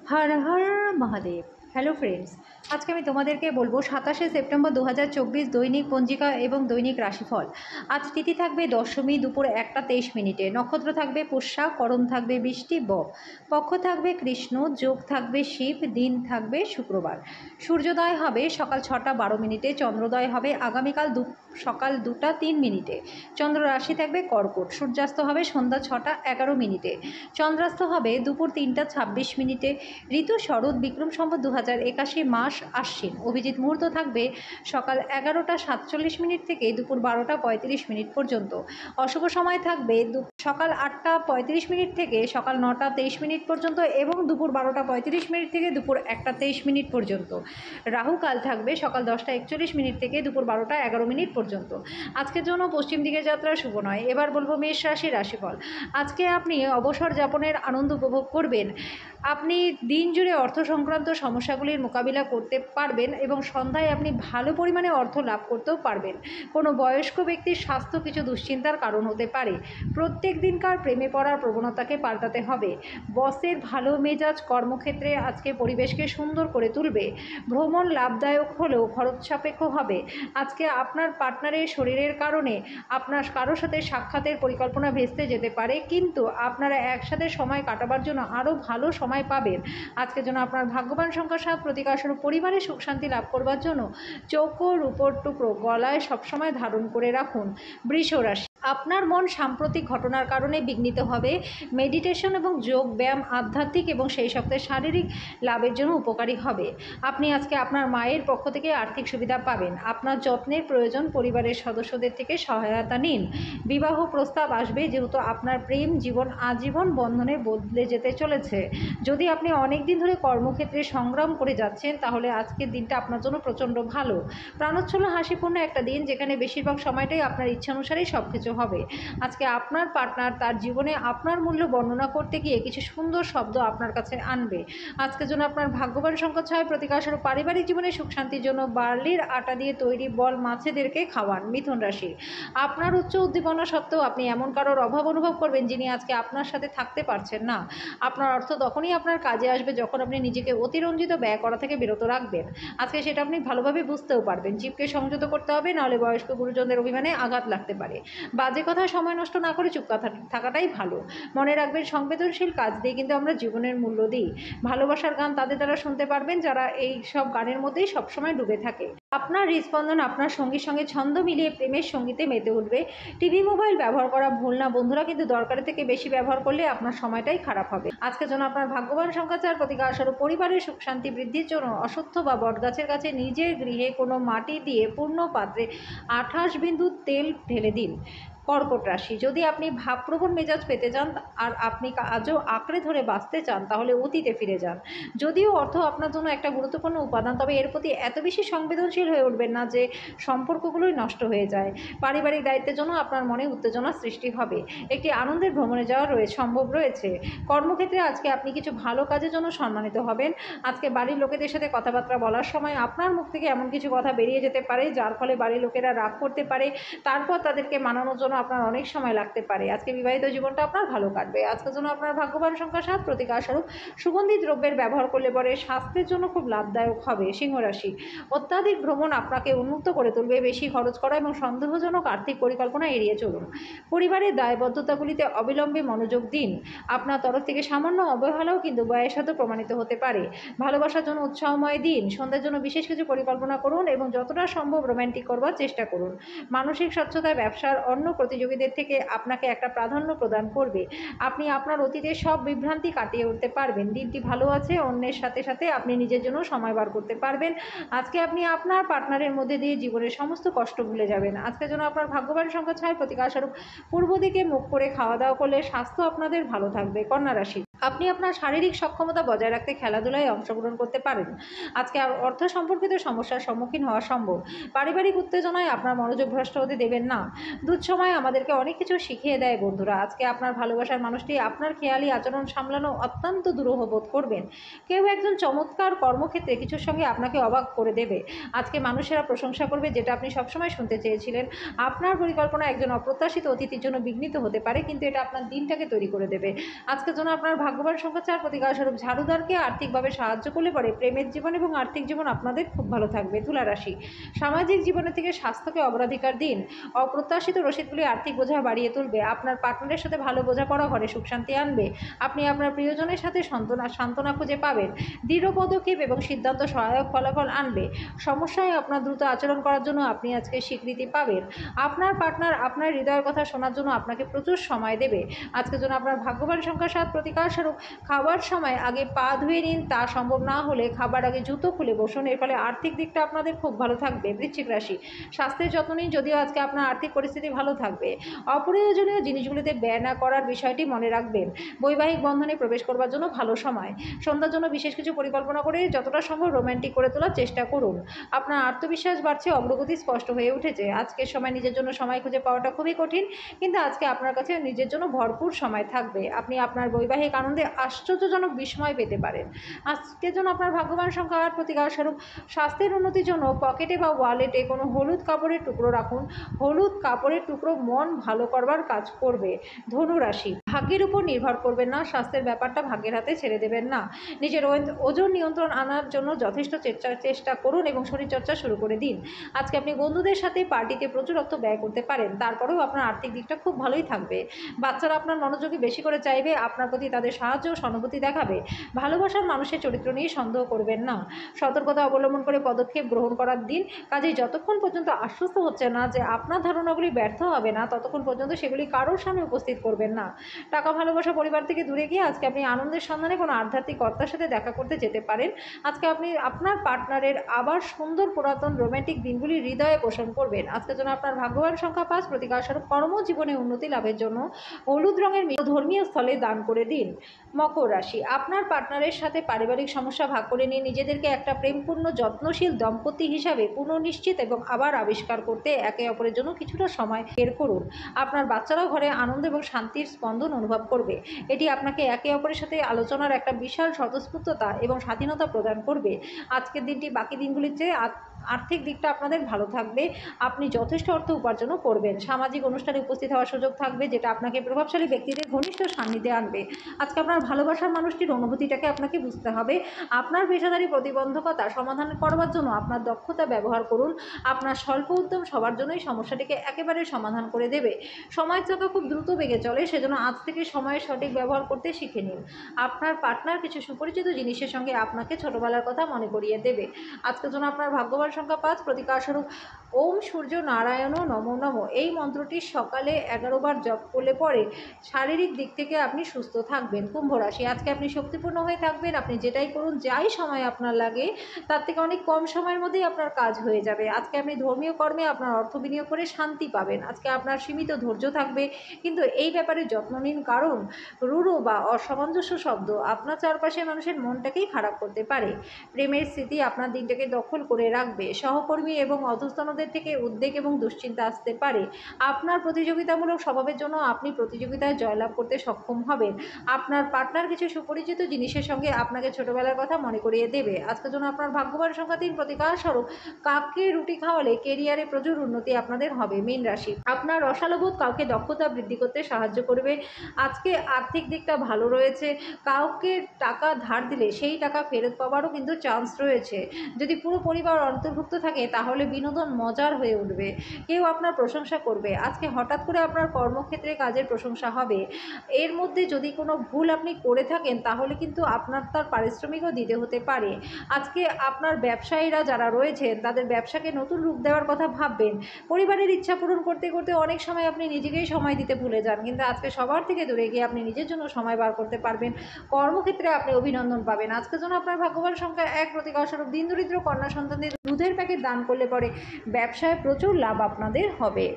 Har Har Mahadev. Hello friends, আজকে আমি তোমাদেরকে বলবো 27 সেপ্টেম্বর 2024 দৈনিক পঞ্জিকা এবং দৈনিক রাশিফল। আজ তিথি থাকবে দশমী দুপুর 1টা 23 মিনিটে, নক্ষত্র থাকবে পুষ্যা, করণ থাকবে বৃষ্টি পক্ষ থাকবে কৃষ্ণ, যোগ থাকবে শিব, দিন থাকবে শুক্রবার। সূর্যোদয় হবে সকাল 6টা 12 মিনিটে, চন্দ্রোদয় হবে আগামীকাল সকাল 2টা 3 মিনিটে। চন্দ্র রাশি থাকবে কর্কট, সূর্যাস্ত হবে সন্ধ্যা 6টা 11 মিনিটে, চন্দ্রাস্ত হবে দুপুর 3টা 26 মিনিটে। ঋতু শরৎ, বিক্রম সম্বত 2081, মাস আশ্বিন। অভিজিৎ মুহূর্ত থাকবে সকাল 11টা 47 মিনিট থেকে দুপুর 12টা 35 মিনিট পর্যন্ত। অশুভ সময় থাকবে সকাল 8টা 35 মিনিট থেকে সকাল 9টা 23 মিনিট পর্যন্ত এবং দুপুর 12টা 35 মিনিট থেকে দুপুর 1টা 23 মিনিট পর্যন্ত। রাহু কাল থাকবে সকাল 10টা 41 মিনিট থেকে দুপুর 12টা 11 মিনিট পর্যন্ত। আজকের জন্য পশ্চিম দিকে যাত্রা শুভ নয়। এবার বলবো মেষ রাশির রাশিফল। আজকে আপনি অবসর যাপনের আনন্দ উপভোগ করবেন। আপনি দিন জুড়ে অর্থ সংক্রান্ত সমস্যাগুলির মোকাবিলা করতে পারবেন এবং সন্ধ্যায় আপনি ভালো পরিমাণে অর্থ লাভ করতেও পারবেন। কোনো বয়স্ক ব্যক্তির স্বাস্থ্য কিছু দুশ্চিন্তার কারণ হতে পারে। প্রত্যেক দিনকার প্রেমে পড়ার প্রবণতাকে পাল্টাতে হবে। বসের ভালো মেজাজ কর্মক্ষেত্রে আজকে পরিবেশকে সুন্দর করে তুলবে। ভ্রমণ লাভদায়ক হলেও খরচ সাপেক্ষ হবে। আজকে আপনার পার্টনারের শরীরের কারণে আপনার কারোর সাথে সাক্ষাতের পরিকল্পনা ভেস্তে যেতে পারে, কিন্তু আপনারা একসাথে সময় কাটাবার জন্য আরও ভালো সময় পাবেন। আজকের জন্য আপনার ভাগ্যবান সংখ্যা 7, প্রতিকারস্বরূপ পরিবারে সুখ শান্তি লাভ করবার জন্য চৌকো রূপোর টুকরো গলায় সবসময় ধারণ করে রাখুন। বৃষ রাশি, আপনার মন সাম্প্রতিক ঘটনার কারণে বিঘ্নিত হবে। মেডিটেশন এবং যোগ ব্যায়াম আধ্যাত্মিক এবং সেই সপ্তাহে শারীরিক লাভের জন্য উপকারী হবে। আপনি আজকে আপনার মায়ের পক্ষ থেকে আর্থিক সুবিধা পাবেন। আপনার যত্নের প্রয়োজন, পরিবারের সদস্যদের থেকে সহায়তা নিন। বিবাহ প্রস্তাব আসবে, যেহেতু আপনার প্রেম জীবন আজীবন বন্ধনে বদলে যেতে চলেছে। যদি আপনি অনেক দিন ধরে কর্মক্ষেত্রে সংগ্রাম করে যাচ্ছেন, তাহলে আজকের দিনটা আপনার জন্য প্রচণ্ড ভালো। প্রাণোচ্ছল হাসিপূর্ণ একটা দিন, যেখানে বেশিরভাগ সময়টাই আপনার ইচ্ছানুসারেই সব কিছু হবে। আজকে আপনার পার্টনার তার জীবনে আপনার মূল্য বর্ণনা করতে গিয়ে কিছু সুন্দর শব্দ আপনার কাছে আনবে। আজকের জন্য আপনার ভাগ্যবান সংখ্যা 6, প্রতিকারস্বরূপ পারিবারিক জীবনে সুখ শান্তির জন্য বার্লির আটা দিয়ে তৈরি বল মাছেদেরকে খাওয়ান। মিথুন রাশি, আপনার উচ্চ উদ্দীপনা সত্ত্বেও আপনি এমন কারোর অভাব অনুভব করবেন যিনি আজকে আপনার সাথে থাকতে পারছেন না। আপনার অর্থ তখনই আপনার কাজে আসবে যখন আপনি নিজেকে অতিরঞ্জিত ব্যয় করা থেকে বিরত রাখবেন। আজকে সেটা আপনি ভালোভাবে বুঝতেও পারবেন। জীবকে সংযত করতে হবে, নাহলে বয়স্ক গুরুজনদের অভিমানে আঘাত লাগতে পারে। বাজে কথায় সময় নষ্ট না করে চুপ থাকাটাই ভালো। মনে রাখবেন, সংবেদনশীল কাজ দিয়ে কিন্তু আমরা জীবনের মূল্য দিই। ভালোবাসার গান তাদের দ্বারা শুনতে পারবেন যারা এই সব গানের মধ্যেই সবসময় ডুবে থাকে। আপনার হৃদস্পন্দন আপনার সঙ্গীর সঙ্গে ছন্দ মিলিয়ে প্রেমের সঙ্গীতে মেতে উঠবে। টিভি মোবাইল ব্যবহার করা ভুল না বন্ধুরা, কিন্তু দরকারের থেকে বেশি ব্যবহার করলে আপনার সময়টাই খারাপ হবে। আজকের জন্য আপনার ভাগ্যবান সংখ্যা 4, প্রতিকারস্বরূপ পরিবারের সুখ শান্তি বৃদ্ধির জন্য অশ্বত্থ বা বটগাছের কাছে নিজের গৃহে কোনো মাটি দিয়ে পূর্ণ পাত্রে 28 বিন্দু তেল ঢেলে দিন। কর্কট রাশি, যদি আপনি ভাবপ্রবণ মেজাজ পেতে চান আর আপনি আজও আঁকড়ে ধরে বাঁচতে চান, তাহলে অতীতে ফিরে যান। যদিও অর্থ আপনার জন্য একটা গুরুত্বপূর্ণ উপাদান, তবে এর প্রতি এত বেশি সংবেদনশীল হয়ে উঠবেন না যে সম্পর্কগুলোই নষ্ট হয়ে যায়। পারিবারিক দায়িত্বের জন্য আপনার মনে উত্তেজনা সৃষ্টি হবে। একটি আনন্দের ভ্রমণে যাওয়া সম্ভব রয়েছে। কর্মক্ষেত্রে আজকে আপনি কিছু ভালো কাজের জন্য সম্মানিত হবেন। আজকে বাড়ির লোকেদের সাথে কথাবার্তা বলার সময় আপনার মুখ থেকে এমন কিছু কথা বেরিয়ে যেতে পারে যার ফলে বাড়ির লোকেরা রাগ করতে পারে। তারপর তাদেরকে মানানোর জন্য আপনার অনেক সময় লাগতে পারে। আজকে বিবাহিত জীবনটা আপনার ভালো কাটবে। আজকের জন্য আপনার ভাগ্যবান সংখ্যা 7, প্রতিকারস্বরূপ সুগন্ধি দ্রব্যের ব্যবহার করলে পরে স্বাস্থ্যের জন্য খুব লাভদায়ক হবে। সিংহ রাশি, অত্যাধিক ভ্রমণ আপনাকে উন্মুক্ত করে তুলবে। বেশি খরচ করা এবং সন্দেহজনক আর্থিক পরিকল্পনা এড়িয়ে চলুন। পরিবারের দায়বদ্ধতাগুলিতে অবিলম্বে মনোযোগ দিন। আপনার তরফ থেকে সামান্য অবহেলাও কিন্তু ব্যয়ের সাথে প্রমাণিত হতে পারে। ভালোবাসার জন্য উৎসাহময় দিন। সন্ধ্যার জন্য বিশেষ কিছু পরিকল্পনা করুন এবং যতটা সম্ভব রোম্যান্টিক করবার চেষ্টা করুন। মানসিক স্বচ্ছতায় ব্যবসার অন্য প্রতিযোগীদের থেকে আপনাকে একটা প্রাধান্য প্রদান করবে। আপনি আপনার অতীতের সব বিভ্রান্তি কাটিয়ে উঠতে পারবেন। দিনটি ভালো আছে। অন্যের সাথে সাথে আপনি নিজের জন্য সময় বার করতে পারবেন। আজকে আপনি আপনার পার্টনারের মধ্যে দিয়ে জীবনের সমস্ত কষ্ট ভুলে যাবেন। আজকের জন্য আপনার ভাগ্যবান সংখ্যা 6, প্রতিকারস্বরূপ পূর্ব দিকে মুখ করে খাওয়া দাওয়া করলে স্বাস্থ্য আপনাদের ভালো থাকবে। কন্যা রাশি, আপনি আপনার শারীরিক সক্ষমতা বজায় রাখতে খেলাধুলায় অংশগ্রহণ করতে পারেন। আজকে অর্থ সম্পর্কিত সমস্যার সম্মুখীন হওয়া সম্ভব। পারিবারিক উত্তেজনায় আপনার মনোযোগ ভ্রষ্ট হতে দেবেন না। দুঃসময় আমাদেরকে অনেক কিছু শিখিয়ে দেয় বন্ধুরা। আজকে আপনার ভালোবাসার মানুষটি আপনার খেয়ালি আচরণ সামলানো অত্যন্ত দুরূহ বোধ করবেন। কেউ একজন চমৎকার কর্মক্ষেত্রে কিছুর সঙ্গে আপনাকে অবাক করে দেবে। আজকে মানুষেরা প্রশংসা করবে, যেটা আপনি সবসময় শুনতে চেয়েছিলেন। আপনার পরিকল্পনা একজন অপ্রত্যাশিত অতিথির জন্য বিঘ্নিত হতে পারে, কিন্তু এটা আপনার দিনটাকে তৈরি করে দেবে। আজকের জন্য আপনার ভাগ্যবান সংখ্যা 4, প্রতিকার স্বরূপ ঝাড়ুদারকে আর্থিকভাবে সাহায্য করলে পরে প্রেমের জীবন এবং আর্থিক জীবন আপনাদের খুব ভালো থাকবে। তুলা রাশি, সামাজিক জীবনে থেকে স্বাস্থ্যকে অগ্রাধিকার দিন। অপ্রত্যাশিত রসিদগুলি আর্থিক বোঝা বাড়িয়ে তুলবে। আপনার পার্টনারের সাথে ভালো বোঝাপড়া ঘরে সুখ শান্তি আনবে। আপনি আপনার প্রিয়জনের সাথে সান্ত্বনা খুঁজে পাবেন। দৃঢ় পদক্ষেপ এবং সিদ্ধান্ত সহায়ক ফলাফল আনবে। সমস্যায় আপনার দ্রুত আচরণ করার জন্য আপনি আজকে স্বীকৃতি পাবেন। আপনার পার্টনার আপনার হৃদয়ের কথা শোনার জন্য আপনাকে প্রচুর সময় দেবে। আজকের জন্য আপনার ভাগ্যবান সংখ্যা 7, প্রতিকার স্বরূপ খাবার সময় আগে পা ধুয়ে নিন। তা সম্ভব না হলে খাবার আগে জুতো খুলে বসুন। এর ফলে আর্থিক দিকটা আপনাদের খুব ভালো থাকবে। বৃশ্চিক রাশি, স্বাস্থ্যের যত্ন নিন, যদিও আজকে আপনার আর্থিক পরিস্থিতি ভালো থাকবে। অপ্রয়োজনীয় জিনিসগুলিতে ব্যয় না করার বিষয়টি মনে রাখবেন। বৈবাহিক বন্ধনে প্রবেশ করবার জন্য ভালো সময়। সন্ধ্যার জন্য বিশেষ কিছু পরিকল্পনা করে যতটা সম্ভব রোম্যান্টিক করে তোলার চেষ্টা করুন। আপনার আত্মবিশ্বাস বাড়ছে, অগ্রগতি স্পষ্ট হয়ে উঠেছে। আজকের সময় নিজের জন্য সময় খুঁজে পাওয়াটা খুবই কঠিন, কিন্তু আজকে আপনার কাছে নিজের জন্য ভরপুর সময় থাকবে। আপনি আপনার বৈবাহিক আনন্দে আশ্চর্যজনক বিস্ময় পেতে পারেন। আজকের জন্য আপনার ভাগ্যবান সংখ্যা 8, প্রতিকার স্বরূপ স্বাস্থ্যের উন্নতির জন্য পকেটে বা ওয়ালেটে কোনো হলুদ কাপড়ের টুকরো রাখুন। হলুদ কাপড়ের টুকরো মন ভালো করবার কাজ করবে। ধনু রাশি, ভাগ্যের উপর নির্ভর করবেন না। স্বাস্থ্যের ব্যাপারটা ভাগ্যের হাতে ছেড়ে দেবেন না। নিজের ওজন নিয়ন্ত্রণ আনার জন্য যথেষ্ট চেষ্টা করুন এবং শরীরচর্চা শুরু করে দিন। আজকে আপনি বন্ধুদের সাথে পার্টিতে প্রচুর অর্থ ব্যয় করতে পারেন, তারপরেও আপনার আর্থিক দিকটা খুব ভালোই থাকবে। বাচ্চারা আপনার মনোযোগী বেশি করে চাইবে, আপনার প্রতি তাদের সাহায্য ও সহানুভূতি দেখাবে। ভালোবাসার মানুষের চরিত্র নিয়ে সন্দেহ করবেন না। সতর্কতা অবলম্বন করে পদক্ষেপ গ্রহণ করার দিন। কাজেই যতক্ষণ পর্যন্ত আশ্বস্ত হচ্ছে না যে আপনার ধারণাগুলি ব্যর্থ হবে না, ততক্ষণ পর্যন্ত সেগুলি কারোর সামনে উপস্থিত করবেন না। টাকা, ভালোবাসা, পরিবার থেকে দূরে গিয়ে আজকে আপনি আনন্দের সন্ধানে কোনো আধ্যাত্মিক কর্তার সাথে দেখা করতে যেতে পারেন। আজকে আপনি আপনার পার্টনারের আবার সুন্দর পুরাতন রোম্যান্টিক দিনগুলি হৃদয়ে পোষণ করবেন। আজকের জন্য আপনার ভাগ্যবান সংখ্যা 5, প্রতিকার স্বরূপ কর্মজীবনে উন্নতি লাভের জন্য হলুদ রঙের ধর্মীয় স্থলে দান করে দিন। মকর রাশি, আপনার পার্টনারের সাথে পারিবারিক সমস্যা ভাগ করে নিয়ে নিজেদেরকে একটা প্রেমপূর্ণ যত্নশীল দম্পতি হিসাবে পুনর্নিশ্চিত এবং আবার আবিষ্কার করতে একে অপরের জন্য কিছুটা সময় বের করুন। আপনার বাচ্চারাও ঘরে আনন্দ এবং শান্তির স্পন্দন অনুভব করবে। এটি আপনাকে একে অপরের সাথে আলোচনার একটা বিশাল স্বতঃস্ফূর্ততা এবং স্বাধীনতা প্রদান করবে। আজকের দিনটি বাকি দিনগুলির চেয়ে আর্থিক দিকটা আপনাদের ভালো থাকবে। আপনি যথেষ্ট অর্থ উপার্জনও করবেন। সামাজিক অনুষ্ঠানে উপস্থিত হওয়ার সুযোগ থাকবে, যেটা আপনাকে প্রভাবশালী ব্যক্তিদের ঘনিষ্ঠ সান্নিধ্যে আনবে। আজকে আপনার ভালোবাসার মানুষটির অনুভূতিটাকে আপনাকে বুঝতে হবে। আপনার পেশাদারি প্রতিবন্ধকতা সমাধান করবার জন্য আপনার দক্ষতা ব্যবহার করুন। আপনার স্বল্প উদ্যম সবার জন্যই সমস্যাটিকে একেবারে সমাধান করে দেবে। সময়ের চাকা খুব দ্রুত বেগে চলে, সেজন্য আজ থেকে সময়ের সঠিক ব্যবহার করতে শিখে নিন। আপনার পার্টনার কিছু সুপরিচিত জিনিসের সঙ্গে আপনাকে ছোটবেলার কথা মনে করিয়ে দেবে। আজকের জন্য আপনার ভাগ্যবান সংখ্যা 5, প্রতিকার স্বরূপ ওম সূর্য নারায়ণ নমো নমঃ এই মন্ত্রটি সকালে 11 বার জপ করলে পরে শারীরিক দিক থেকে আপনি সুস্থ থাকবেন। কুম্ভ রাশি, আজকে আপনি শক্তিপূর্ণ হয়ে থাকবেন। আপনি যেটাই করুন, যাই সময় আপনার লাগে, তার থেকে অনেক কম সময়ের মধ্যেই আপনার কাজ হয়ে যাবে। আজকে আপনি ধর্মীয় কর্মে আপনার অর্থ বিনিয়োগ করে শান্তি পাবেন। আজকে আপনার সীমিত ধৈর্য থাকবে, কিন্তু এই ব্যাপারে যত্ন নিন, কারণ রূঢ় বা অসামঞ্জস্য শব্দ আপনার চারপাশের মানুষের মনটাকেই খারাপ করতে পারে। প্রেমের স্মৃতি আপনার দিনটাকে দখল করে রাখবে। সহকর্মী এবং অধস্তনদের থেকে উদ্বেগ এবং দুশ্চিন্তা আসতে পারে। আপনার প্রতিযোগিতামূলক স্বভাবের জন্য আপনি প্রতিযোগিতায় জয়লাভ করতে সক্ষম হবেন। আপনার পার্টনার কিছু সুপরিচিত জিনিসের সঙ্গে আপনাকে ছোটবেলার কথা মনে করিয়ে দেবে। আজকের জন্য আপনার ভাগ্যবান সংখ্যা 3, প্রতিকার স্বরূপ কাককে রুটি খাওয়ালে কেরিয়ারে প্রচুর উন্নতি আপনাদের হবে। মীন রাশি, আপনার রসালোবোধ কাউকে দক্ষতা বৃদ্ধি করতে সাহায্য করবে। আজকে আর্থিক দিকটা ভালো রয়েছে। কাউকে টাকা ধার দিলে সেই টাকা ফেরত পাওয়ারও কিন্তু চান্স রয়েছে। যদি পুরো পরিবার অন্তর্ভুক্ত থাকে তাহলে বিনোদন মজার হয়ে উঠবে। কেউ আপনার প্রশংসা করবে। আজকে হঠাৎ করে আপনার কর্মক্ষেত্রে কাজের প্রশংসা হবে। এর মধ্যে যদি কোনো ভুল আপনি করে থাকেন তাহলে কিন্তু আপনার তার পারিশ্রমিকও দিতে হতে পারে। আজকে আপনার ব্যবসায়ীরা যারা রয়েছেন তাদের ব্যবসাকে নতুন রূপ দেওয়ার কথা ভাববেন। পরিবারের ইচ্ছা পূরণ করতে করতে অনেক সময় আপনি নিজেকেই সময় দিতে ভুলে যান, কিন্তু আজকে সবার থেকে দূরে গিয়ে আপনি নিজের জন্য সময় বার করতে পারবেন। কর্মক্ষেত্রে আপনি অভিনন্দন পাবেন। আজকের জন্য আপনার ভাগ্যবান সংখ্যা 1, প্রতিকার স্বরূপ দিন দরিদ্র কন্যা সন্তানদের দুধের প্যাকেট দান করলে পরে ব্যবসায় প্রচুর লাভ আপনাদের হবে।